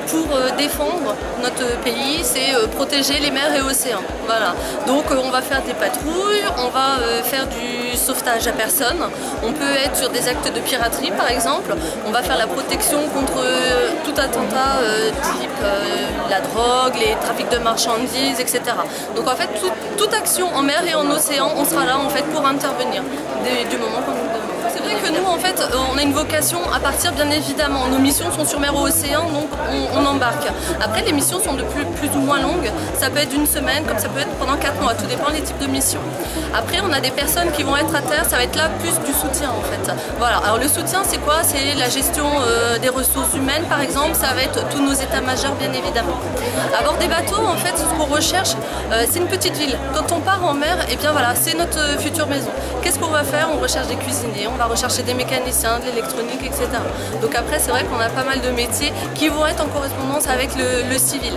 Pour défendre notre pays, c'est protéger les mers et océans. Voilà. Donc on va faire des patrouilles, on va faire du sauvetage à personne, on peut être sur des actes de piraterie par exemple, on va faire la protection contre tout attentat type la drogue, les trafics de marchandises, etc. Donc en fait toute action en mer et en océan, on sera là en fait pour intervenir du moment qu'on nous demande. C'est vrai que nous, en fait, on a une vocation à partir, bien évidemment. Nos missions sont sur mer ou océan, donc on embarque. Après, les missions sont de plus ou moins longues. Ça peut être d'une semaine, comme ça peut être pendant 4 mois. Tout dépend des types de missions. Après, on a des personnes qui vont être à terre. Ça va être là plus du soutien, en fait. Voilà. Alors, le soutien, c'est quoi? C'est la gestion des ressources humaines, par exemple. Ça va être tous nos états-majors, bien évidemment. À bord des bateaux, en fait, ce qu'on recherche, c'est une petite ville. Quand on part en mer, eh bien voilà, c'est notre future maison. Qu'est-ce qu'on va faire? On recherche des cuisiniers, on va rechercher des mécaniciens, de l'électronique, etc. Donc après, c'est vrai qu'on a pas mal de métiers qui vont être en correspondance avec le civil.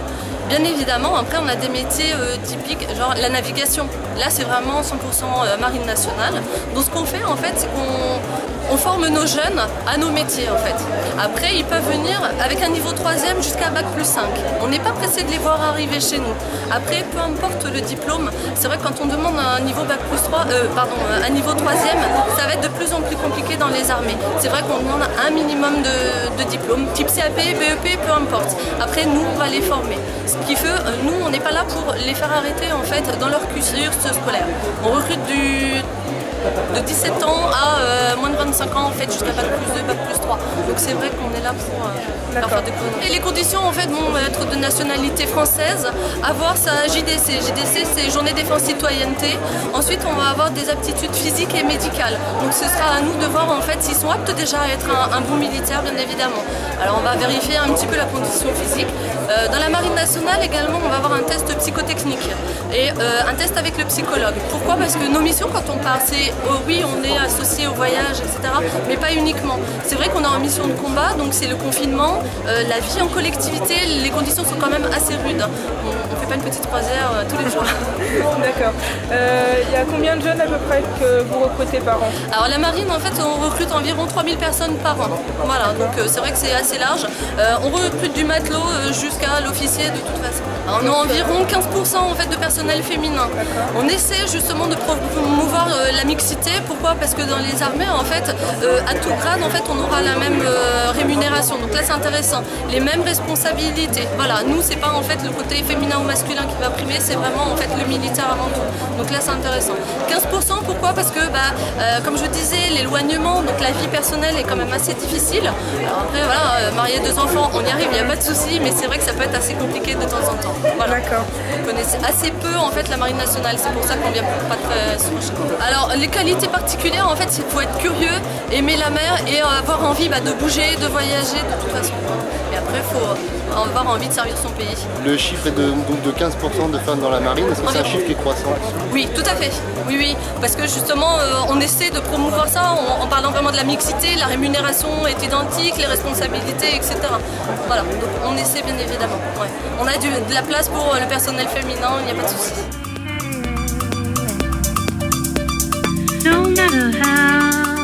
Bien évidemment, après, on a des métiers typiques, genre la navigation. Là, c'est vraiment 100% marine nationale. Donc ce qu'on fait, en fait, c'est qu'on forme nos jeunes à nos métiers, en fait. Après, ils peuvent venir avec un niveau 3e jusqu'à Bac+5. On n'est pas pressé de les voir arriver chez nous. Après, peu importe le diplôme, c'est vrai que quand on demande un niveau un niveau 3e, ça va être de plus en plus compliqué dans les armées. C'est vrai qu'on demande un minimum de diplômes, type CAP, BEP, peu importe. Après, nous, on va les former. Ce qui fait, nous, on n'est pas là pour les faire arrêter, en fait, dans leur cursus scolaire. On recrute de 17 ans à moins de 25 ans en fait jusqu'à Bac+2, Bac+3. Donc c'est vrai qu'on est là pour faire des conneries. Et les conditions en fait vont être de nationalité française, avoir sa JDC. JDC c'est Journée Défense Citoyenneté. Ensuite on va avoir des aptitudes physiques et médicales. Donc ce sera à nous de voir en fait s'ils sont aptes déjà à être un bon militaire bien évidemment. Alors on va vérifier un petit peu la condition physique. Dans la marine nationale également on va avoir un test psychotechnique et un test avec le psychologue. Pourquoi? Parce que nos missions quand on part c'est oui, on est associé au voyage, etc., mais pas uniquement. C'est vrai qu'on est en mission de combat, donc c'est le confinement, la vie en collectivité, les conditions sont quand même assez rudes. On ne fait pas une petite croisière tous les jours. D'accord. Il y a combien de jeunes à peu près que vous recrutez par an? Alors la marine, en fait, on recrute environ 3000 personnes par an. Voilà, donc c'est vrai que c'est assez large. On recrute du matelot jusqu'à l'officier de toute façon. Alors, on a environ 15% en fait, de personnel féminin. On essaie justement de promouvoir la mixité. Pourquoi? Parce que dans les armées, en fait, à tout grade, en fait, on aura la même rémunération. Donc là, c'est intéressant. Les mêmes responsabilités. Voilà, nous, c'est pas en fait le côté féminin ou masculin qui va primer, c'est vraiment en fait le militaire avant tout. Donc là, c'est intéressant. 15%, pourquoi? Parce que, comme je disais, l'éloignement, donc la vie personnelle est quand même assez difficile. Alors après, voilà, marier 2 enfants, on y arrive, il n'y a pas de souci, mais c'est vrai que ça peut être assez compliqué de temps en temps. Voilà. D'accord. On connaît assez peu en fait la marine nationale, c'est pour ça qu'on vient pas très souvent chez nous. Alors les qualités particulières en fait, il faut être curieux, aimer la mer et avoir envie de bouger, de voyager de toute façon. Et après, il faut avoir envie de servir son pays. Le chiffre est donc de 15% de femmes dans la marine, est-ce que c'est un chiffre qui est croissant? Oui, tout à fait. Oui, parce que justement, on essaie de promouvoir ça en parlant vraiment de la mixité, la rémunération est identique, les responsabilités, etc. Voilà, donc on essaie bien évidemment. Ouais. On a de la place pour le personnel féminin, il n'y a pas de souci. No matter how